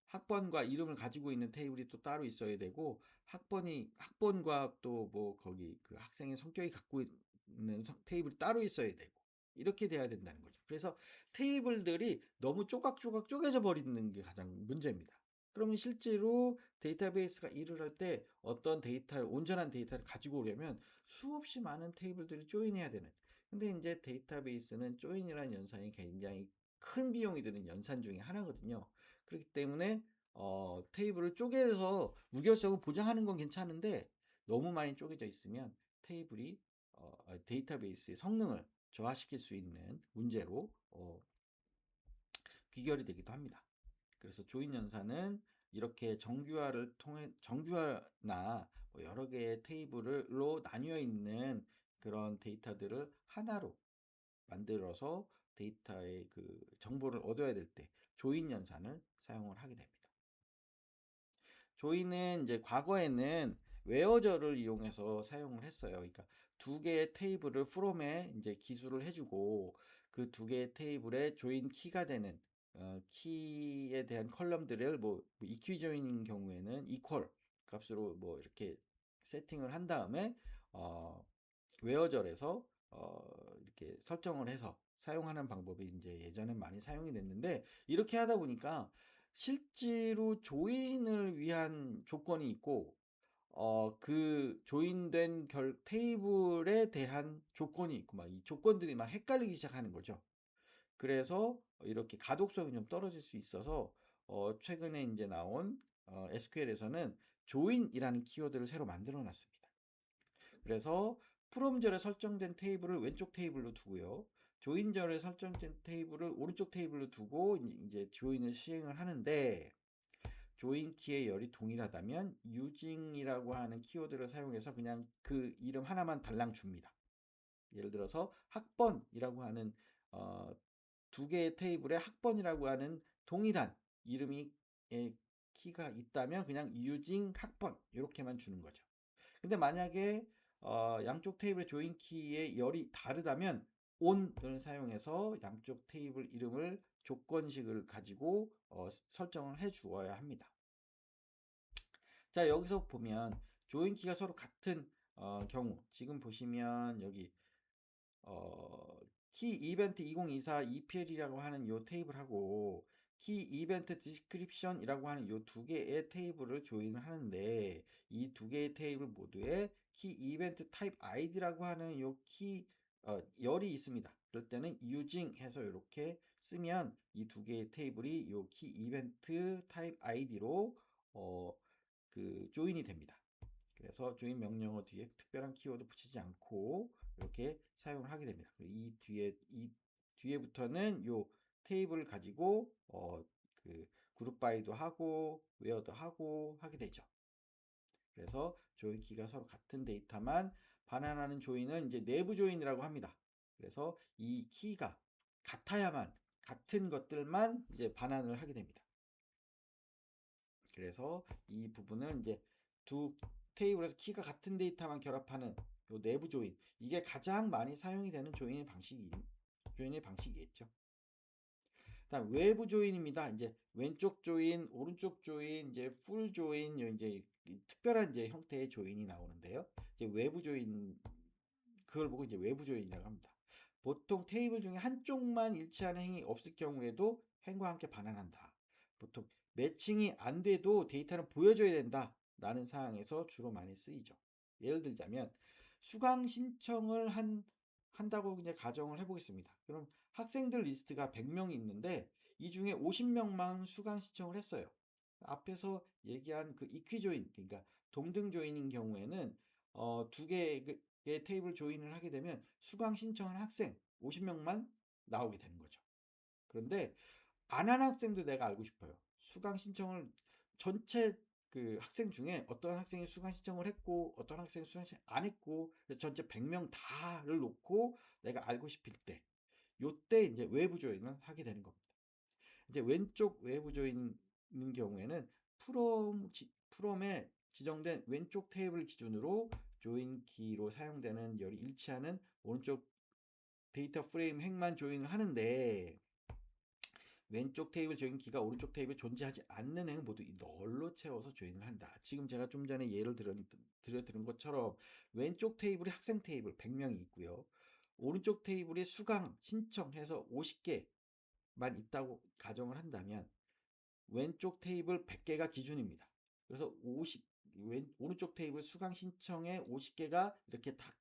학번과 이름을 가지고 있는 테이블이 또 따로 있어야 되고, 학번과 또 뭐 거기 그 학생의 성격이 갖고 있는 테이블이 따로 있어야 되고, 이렇게 돼야 된다는 거죠. 그래서 테이블들이 너무 조각조각 쪼개져 버리는 게 가장 문제입니다. 그러면 실제로 데이터베이스가 일을 할 때 어떤 데이터를, 온전한 데이터를 가지고 오려면 수없이 많은 테이블들이 조인해야 되는, 근데 이제 데이터베이스는 조인이라는 연산이 굉장히 큰 비용이 드는 연산 중에 하나거든요. 그렇기 때문에 테이블을 쪼개서 무결성을 보장하는 건 괜찮은데, 너무 많이 쪼개져 있으면 테이블이 데이터베이스의 성능을 저하시킬 수 있는 문제로 귀결이 되기도 합니다. 그래서 조인 연산은 이렇게 정규화를 통해, 정규화나 뭐 여러 개의 테이블로 나뉘어 있는 그런 데이터들을 하나로 만들어서 데이터의 그 정보를 얻어야 될 때 조인 연산을 사용을 하게 됩니다. 조인은 이제 과거에는 웨어저를 이용해서 사용을 했어요. 그러니까 두 개의 테이블을 from에 이제 기술을 해주고, 그 두 개의 테이블에 조인 키가 되는 키에 대한 컬럼들을 뭐 EQ 조인인 경우에는 equal 값으로 뭐 이렇게 세팅을 한 다음에 웨어절에서 이렇게 설정을 해서 사용하는 방법이 이제 예전엔 많이 사용이 됐는데, 이렇게 하다 보니까 실제로 조인을 위한 조건이 있고, 그 조인된 테이블에 대한 조건이 있고, 막 이 조건들이 막 헷갈리기 시작하는 거죠. 그래서 이렇게 가독성이 좀 떨어질 수 있어서 최근에 이제 나온 SQL에서는 조인이라는 키워드를 새로 만들어 놨습니다. 그래서 프롬절에 설정된 테이블을 왼쪽 테이블로 두고요. 조인절에 설정된 테이블을 오른쪽 테이블로 두고 이제 조인을 시행을 하는데, 조인 키의 열이 동일하다면 using이라고 하는 키워드를 사용해서 그냥 그 이름 하나만 달랑 줍니다. 예를 들어서 학번이라고 하는 두 개의 테이블에 학번이라고 하는 동일한 이름이 키가 있다면 그냥 using 학번 이렇게만 주는 거죠. 근데 만약에 양쪽 테이블 조인 키의 열이 다르다면 on을 사용해서 양쪽 테이블 이름을 조건식을 가지고 설정을 해 주어야 합니다. 자, 여기서 보면 조인 키가 서로 같은 경우, 지금 보시면 여기 키 이벤트 2024 EPL이라고 하는 요 테이블하고 키 이벤트 디스크립션이라고 하는 요 두 개의 테이블을 조인을 하는데, 이 두 개의 테이블 모두에 키 이벤트 타입 id라고 하는 요 키 열이 있습니다. 그럴 때는 using 해서 이렇게 쓰면 이 두 개의 테이블이 요 키 이벤트 타입 id로 그 조인이 됩니다. 그래서 조인 명령어 뒤에 특별한 키워드 붙이지 않고 이렇게 사용을 하게 됩니다. 이 뒤에부터는 요 테이블을 가지고 그 그룹 바이도 하고 웨어도 하고 하게 되죠. 그래서 조인 키가 서로 같은 데이터만 반환하는 조인은 이제 내부 조인이라고 합니다. 그래서 이 키가 같아야만, 같은 것들만 이제 반환을 하게 됩니다. 그래서 이 부분은 이제 두 테이블에서 키가 같은 데이터만 결합하는 요 내부 조인, 이게 가장 많이 사용이 되는 조인의 방식이겠죠. 다음 외부 조인입니다. 이제 왼쪽 조인, 오른쪽 조인, 이제 풀 조인, 이제 특별한 이제 형태의 조인이 나오는데요. 이제 외부 조인, 그걸 보고 이제 외부 조인이라고 합니다. 보통 테이블 중에 한쪽만 일치하는 행위 없을 경우에도 행과 함께 반환한다. 보통 매칭이 안 돼도 데이터는 보여줘야 된다 라는 상황에서 주로 많이 쓰이죠. 예를 들자면 수강 신청을 한다고 이제 가정을 해보겠습니다. 그럼 학생들 리스트가 100명이 있는데 이 중에 50명만 수강 신청을 했어요. 앞에서 얘기한 그 이퀴 조인, 그러니까 동등 조인인 경우에는 두 개, 50개의 테이블 조인을 하게 되면 수강 신청한 학생 50명만 나오게 되는 거죠. 그런데 안 한 학생도 내가 알고 싶어요. 수강 신청을 전체 그 학생 중에 어떤 학생이 수강 신청을 했고 어떤 학생이 수강 신청 안 했고 전체 100명 다를 놓고 내가 알고 싶을 때 요때 이제 외부 조인을 하게 되는 겁니다. 이제 왼쪽 외부 조인인 경우에는 프롬에 지정된 왼쪽 테이블 기준으로 조인 키로 사용되는 열이 일치하는 오른쪽 데이터 프레임 핵만 조인을 하는데 왼쪽 테이블 조인 키가 오른쪽 테이블에 존재하지 않는 행은 모두 널로 채워서 조인을 한다. 지금 제가 좀 전에 예를 들은 것처럼 왼쪽 테이블이 학생 테이블 100명이 있고요. 오른쪽 테이블이 수강 신청해서 50개만 있다고 가정을 한다면 왼쪽 테이블 100개가 기준입니다. 그래서 오른쪽 테이블 수강 신청에 50개가 이렇게 다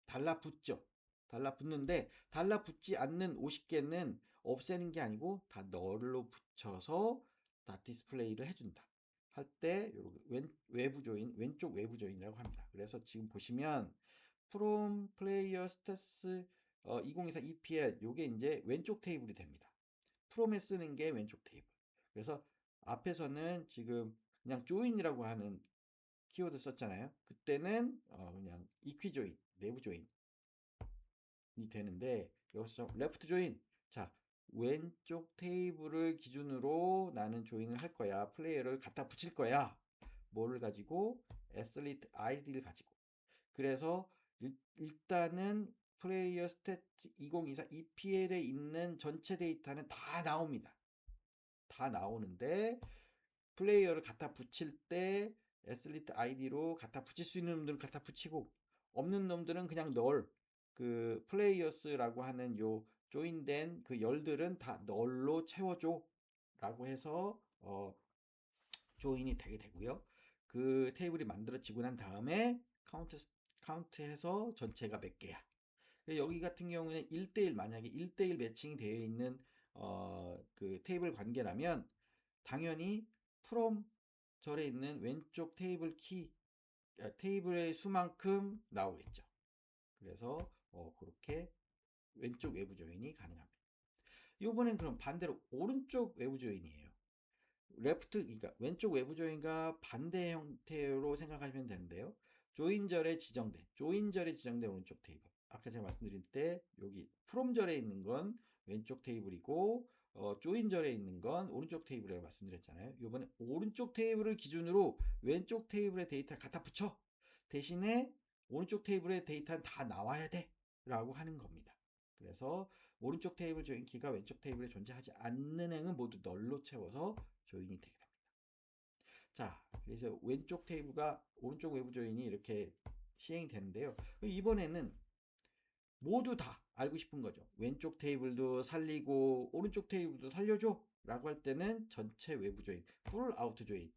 달라붙죠. 달라붙는데 달라붙지 않는 50개는 없애는 게 아니고 다 널로 붙여서 다 디스플레이를 해준다. 할 때 외부 조인, 왼쪽 외부 조인이라고 합니다. 그래서 지금 보시면 from player stats 2024 EPL 요게 이제 왼쪽 테이블이 됩니다. 프롬에 쓰는 게 왼쪽 테이블. 그래서 앞에서는 지금 그냥 조인이라고 하는 키워드 썼잖아요. 그때는 그냥 이퀴 조인, 내부 조인이 되는데 여기서 레프트 조인. 자, 왼쪽 테이블을 기준으로 나는 조인을 할 거야. 플레이어를 갖다 붙일 거야. 뭐를 가지고? 애슬리트 아이디를 가지고. 그래서 일단은 플레이어 스탯 2024 EPL에 있는 전체 데이터는 다 나옵니다. 다 나오는데 플레이어를 갖다 붙일 때 애슬리트 아이디로 갖다 붙일 수 있는 놈들은 갖다 붙이고 없는 놈들은 그냥 널그 플레이어스라고 하는 요 조인된 그 열들은 다 널로 채워줘 라고 해서 조인이 되게 되고요. 그 테이블이 만들어지고 난 다음에 카운트해서 전체가 몇 개야. 여기 같은 경우는 1대1 만약에 1대1 매칭이 되어 있는 그 테이블 관계라면 당연히 프롬 절에 있는 왼쪽 테이블 테이블의 수만큼 나오겠죠. 그래서 그렇게 왼쪽 외부 조인이 가능합니다. 이번엔 그럼 반대로 오른쪽 외부 조인이에요. 그러니까 왼쪽 외부 조인과 반대 형태로 생각하시면 되는데요. 조인절에 지정된 오른쪽 테이블. 아까 제가 말씀드린 때 여기 프롬절에 있는 건 왼쪽 테이블이고 조인절에 있는 건 오른쪽 테이블이라고 말씀드렸잖아요. 이번에 오른쪽 테이블을 기준으로 왼쪽 테이블의 데이터를 갖다 붙여. 대신에 오른쪽 테이블의 데이터는 다 나와야 돼. 라고 하는 겁니다. 그래서 오른쪽 테이블 조인 키가 왼쪽 테이블에 존재하지 않는 행은 모두 널로 채워서 조인이 되게 됩니다. 자, 그래서 왼쪽 테이블과 오른쪽 외부 조인이 이렇게 시행이 되는데요. 이번에는 모두 다 알고 싶은 거죠. 왼쪽 테이블도 살리고 오른쪽 테이블도 살려줘 라고 할 때는 전체 외부 조인, 풀 아우트 조인.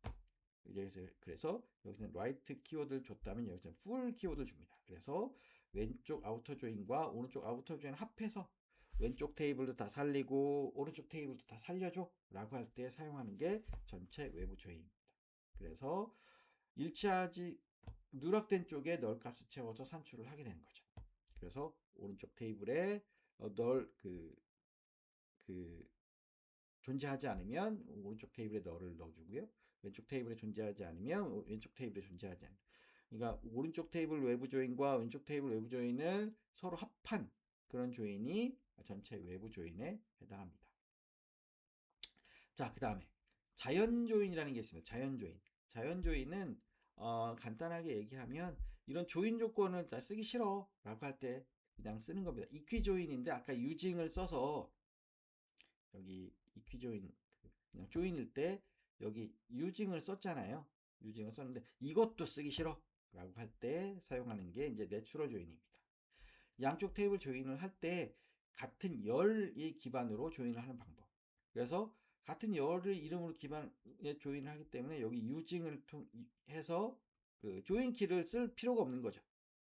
그래서 여기서는 라이트 키워드를 줬다면 여기서는 풀 키워드를 줍니다. 그래서 왼쪽 아우터 조인과 오른쪽 아우터 조인 합해서 왼쪽 테이블도 다 살리고 오른쪽 테이블도 다 살려줘 라고 할 때 사용하는 게 전체 외부 조인입니다. 그래서 일치하지 누락된 쪽에 널 값을 채워서 산출을 하게 되는 거죠. 그래서 오른쪽 테이블에 그 존재하지 않으면 오른쪽 테이블에 널을 넣어주고요. 왼쪽 테이블에 존재하지 않으면 왼쪽 테이블에 존재하지 않는. 그러니까 오른쪽 테이블 외부 조인과 왼쪽 테이블 외부 조인을 서로 합한 그런 조인이 전체 외부 조인에 해당합니다. 자, 그 다음에 자연 조인이라는 게 있습니다. 자연 조인. 자연 조인은 간단하게 얘기하면 이런 조인 조건을 다 쓰기 싫어 라고 할 때 그냥 쓰는 겁니다. 이퀴 조인인데 아까 유징을 써서 여기 이퀴 조인 그냥 조인일 때 여기 유징을 썼잖아요. 유징을 썼는데 이것도 쓰기 싫어 라고 할 때 사용하는 게 이제 내추럴 조인입니다. 양쪽 테이블 조인을 할 때 같은 열이 기반으로 조인을 하는 방법. 그래서 같은 열을 이름으로 기반에 조인을 하기 때문에 여기 유징을 해서 그 조인 키를 쓸 필요가 없는 거죠.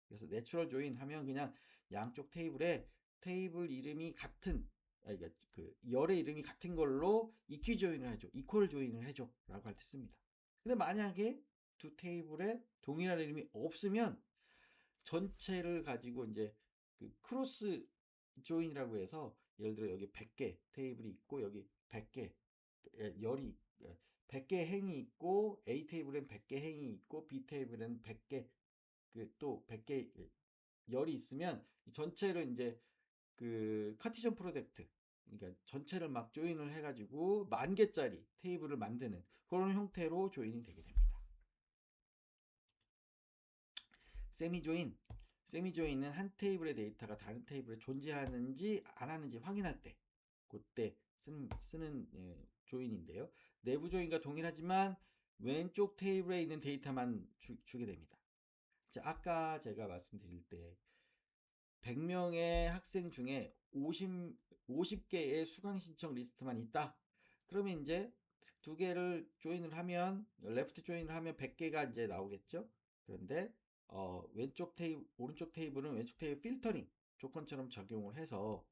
그래서 내추럴 조인 하면 그냥 양쪽 테이블에 테이블 이름이 같은 그러니까 그 열의 이름이 같은 걸로 이퀴 조인을 해줘, 이퀄 조인을 해줘 라고 할 때 씁니다. 근데 만약에 두 테이블에 동일한 이름이 없으면 전체를 가지고 이제 그 크로스 조인이라고 해서 예를 들어 여기 100개 테이블이 있고 여기 100개 열이 100개 행이 있고 A 테이블엔 100개 행이 있고 B 테이블엔 100개 그 또 100개 열이 있으면 전체를 이제 그 카티션 프로젝트 그러니까 전체를 막 조인을 해가지고 10,000개짜리 테이블을 만드는 그런 형태로 조인이 되게 됩니다. 세미 조인 세미 조인은 한 테이블의 데이터가 다른 테이블에 존재하는지 안 하는지 확인할 때 그때 쓰는 조인인데요. 내부 조인과 동일하지만 왼쪽 테이블에 있는 데이터만 주게 됩니다. 자, 아까 제가 말씀드릴 때 100명의 학생 중에 50개의 수강 신청 리스트만 있다. 그러면 이제 두 개를 조인을 하면 레프트 조인을 하면 100개가 이제 나오겠죠. 그런데 왼쪽 테이블 오른쪽 테이블은 왼쪽 테이블 필터링 조건처럼 적용을 해서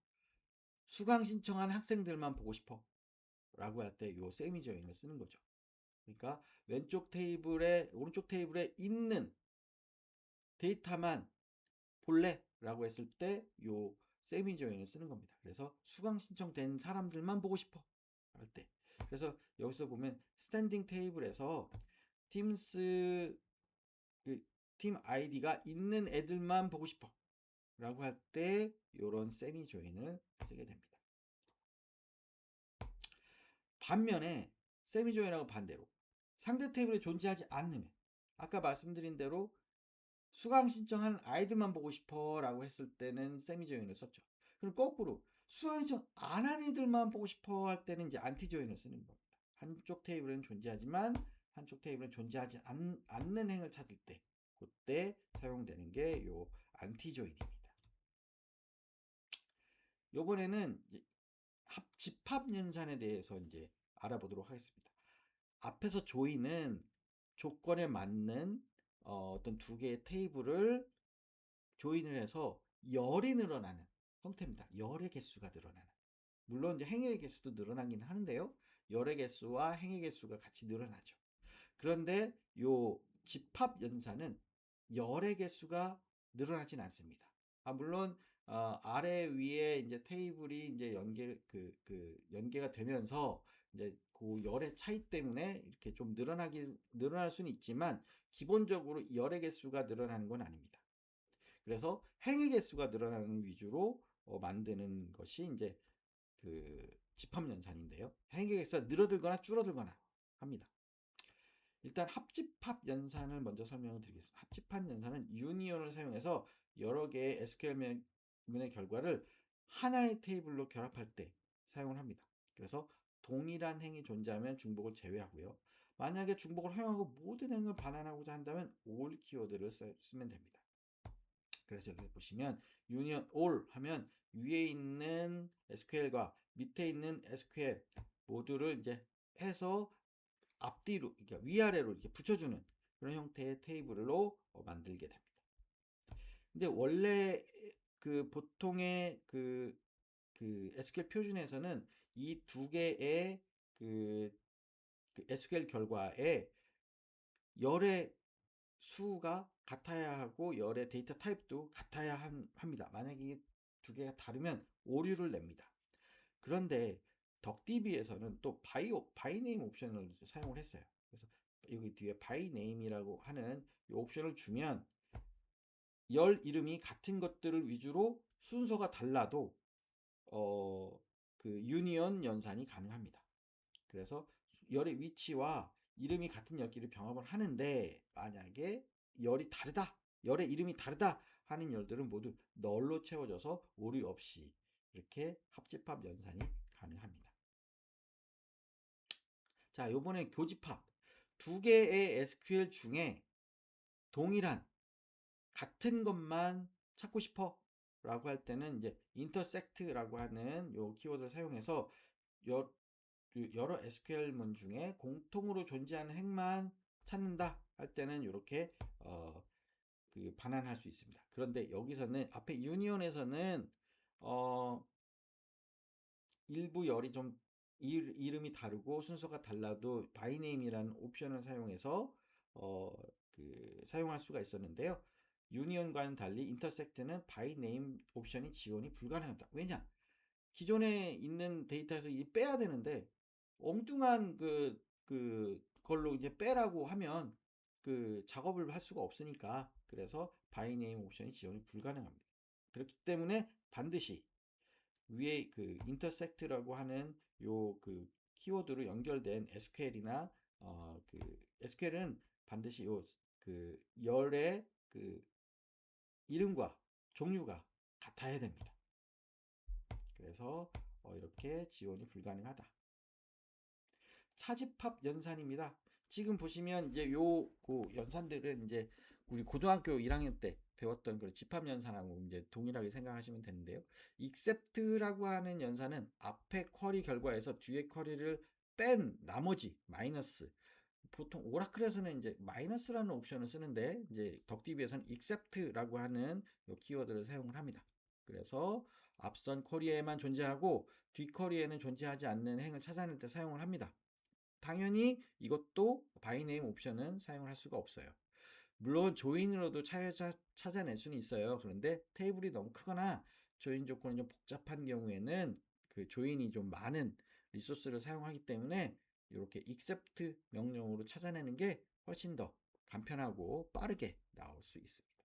수강 신청한 학생들만 보고 싶어 라고 할 때 요 세미 조인을 쓰는 거죠. 그러니까 왼쪽 테이블에 오른쪽 테이블에 있는 데이터만 볼래? 라고 했을 때 요 세미 조인을 쓰는 겁니다. 그래서 수강 신청된 사람들만 보고 싶어 할 때. 그래서 여기서 보면 스탠딩 테이블에서 팀스 팀 아이디가 있는 애들만 보고 싶어 라고 할 때 요런 세미 조인을 쓰게 됩니다. 반면에 세미 조인하고 반대로 상대 테이블에 존재하지 않으면 아까 말씀드린 대로 수강 신청한 아이들만 보고 싶어 라고 했을 때는 세미 조인을 썼죠. 그럼 거꾸로 수강 신청 안 한 애들만 보고 싶어 할 때는 이제 안티 조인을 쓰는 겁니다. 한쪽 테이블은 존재하지만 한쪽 테이블은 존재하지 않는 행을 찾을 때 그때 사용되는 게 요 안티 조인입니다. 요번에는 집합 연산에 대해서 이제 알아보도록 하겠습니다. 앞에서 조인은 조건에 맞는 어떤 두 개의 테이블을 조인을 해서 열이 늘어나는 형태입니다. 열의 개수가 늘어나는. 물론 이제 행의 개수도 늘어나긴 하는데요. 열의 개수와 행의 개수가 같이 늘어나죠. 그런데 요 집합 연산은 열의 개수가 늘어나진 않습니다. 물론 아래 위에 이제 테이블이 이제 연계가 되면서 이제 그 열의 차이 때문에 이렇게 좀 늘어날 수는 있지만 기본적으로 열의 개수가 늘어나는 건 아닙니다. 그래서 행의 개수가 늘어나는 위주로 만드는 것이 이제 그 집합 연산인데요. 행의 개수가 늘어들거나 줄어들거나 합니다. 일단 합집합 연산을 먼저 설명을 드리겠습니다. 합집합 연산은 유니온을 사용해서 여러 개의 SQL 문의 결과를 하나의 테이블로 결합할 때 사용을 합니다. 그래서 동일한 행이 존재하면 중복을 제외하고요. 만약에 중복을 허용하고 모든 행을 반환하고자 한다면 all 키워드를 쓰면 됩니다. 그래서 여기 보시면 유니온 all 하면 위에 있는 SQL과 밑에 있는 SQL 모두를 이제 해서 앞뒤로 그러니까 위아래로 이렇게 붙여주는 그런 형태의 테이블로 만들게 됩니다. 근데 원래 그 보통의 그 SQL 표준에서는 이 두 개의 그 SQL 결과에 열의 수가 같아야 하고 열의 데이터 타입도 같아야 합니다. 만약에 두 개가 다르면 오류를 냅니다. 그런데 덕DB에서는 또 바이네임 옵션을 사용을 했어요. 그래서 여기 뒤에 바이네임이라고 하는 이 옵션을 주면 열 이름이 같은 것들을 위주로 순서가 달라도 그 유니온 연산이 가능합니다. 그래서 열의 위치와 이름이 같은 열끼리 병합을 하는데 만약에 열이 다르다, 열의 이름이 다르다 하는 열들은 모두 널로 채워져서 오류 없이 이렇게 합집합 연산이 가능합니다. 자, 요번에 교집합 두 개의 SQL 중에 동일한 같은 것만 찾고 싶어 라고 할 때는 이제 intersect라고 하는 요 키워드를 사용해서 여러 SQL문 중에 공통으로 존재하는 행만 찾는다 할 때는 이렇게 그 반환할 수 있습니다. 그런데 여기서는 앞에 유니온에서는 일부 열이 좀 이름이 다르고 순서가 달라도 바이네임이라는 옵션을 사용해서 사용할 수가 있었는데요. 유니온과는 달리 인터섹트는 바이 네임 옵션이 지원이 불가능합니다. 왜냐? 기존에 있는 데이터에서 이 빼야 되는데 엉뚱한 걸로 이제 빼라고 하면 그 작업을 할 수가 없으니까 그래서 바이 네임 옵션이 지원이 불가능합니다. 그렇기 때문에 반드시 위에 그 intersect라고 하는 요 그 키워드로 연결된 SQL이나 그 SQL은 반드시 요 그 열의 그 이름과 종류가 같아야 됩니다. 그래서 이렇게 지원이 불가능하다. 차집합 연산입니다. 지금 보시면 이제 그 연산들은 이제 우리 고등학교 1학년 때 배웠던 그 집합 연산하고 이제 동일하게 생각하시면 되는데요. except라고 하는 연산은 앞에 쿼리 결과에서 뒤에 쿼리를 뺀 나머지 마이너스, 보통 오라클에서는 이제 마이너스라는 옵션을 쓰는데 이제 덕디비에서는 except라고 하는 키워드를 사용을 합니다. 그래서 앞선 쿼리에만 존재하고 뒷 쿼리에는 존재하지 않는 행을 찾아낼 때 사용을 합니다. 당연히 이것도 바이네임 옵션은 사용을 할 수가 없어요. 물론 조인으로도 찾아낼 수는 있어요. 그런데 테이블이 너무 크거나 조인 조건이 좀 복잡한 경우에는 그 조인이 좀 많은 리소스를 사용하기 때문에 이렇게 except 명령으로 찾아내는 게 훨씬 더 간편하고 빠르게 나올 수 있습니다.